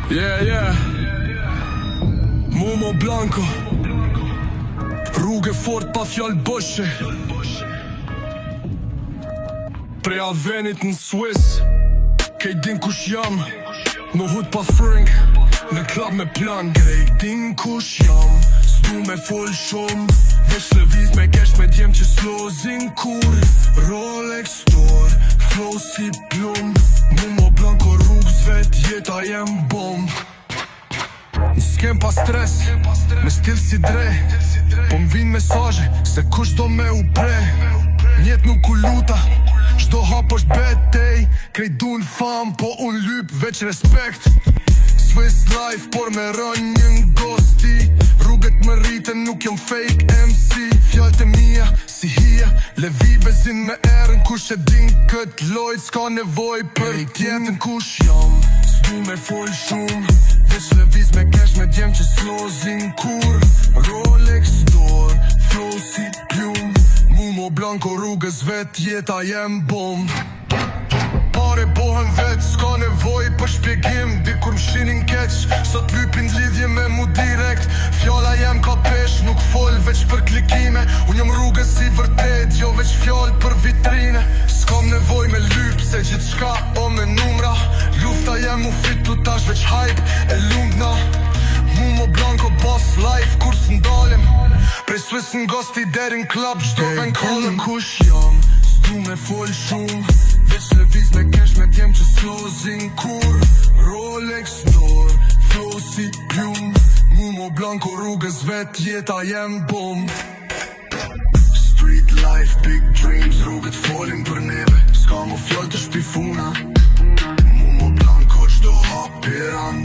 Yeah Mumo Blanco Rrugë fort pa fjallë bëshe Prej Avenit në Swiss Kej din kush jam Në hud pa fring Në klab me plan Kej din kush jam S'du me full shumë Vesh lëviz me kesh me djem që slozin kur Rolex store Flow si plum Mumo Blanco rrugës vet Jeta jem bomb S'kem pa stres Me stil si dre Po m'vin mesaje Se kush do me u pre Njet nuk u luta Shdo hap është betej Krej du n'fam Po unë lyp veç respekt Swiss life Por me rën një ngosti Rrugët më rritën nuk jom fake MC Fjallët e mija si hia Levi bezin me erën Kush e din kët lojt S'ka nevoj për tjetën Kush jam S'du me fol shumë Veç lëviz me kesh me djem që slozin kur Rolex store Flow si plum Mumo Blanco rrugës vet Jeta jem bomb Pare bohen vet S'ka nevoj për shpjegim Dikur m'shinin keq Sot lypin lidhje me mu direkt Fjalla jem ka pesh Nuk fol veç për klikime Unë jom rrugës si vërtet Jo veç fjall për vitrine S'kam nevoj me lyp Se gjithë shka o me numra Lufta jem u fitu tash veç hype E lungna Mumo Blanco boss life Kur s'ndalim Prej Swiss n'gosti derin klub Shto ven kolëm Kush jam S'du me fol shumë Veç lëviz me kesh me djem që slozin kur Rolex store Flow si plum Mumo Blanco rrugës vet Jeta jem bomb Street life, big dreams Rrugët folin për neve S'ka mu fjall të shpifuna Mumo Blanco qdo hap piran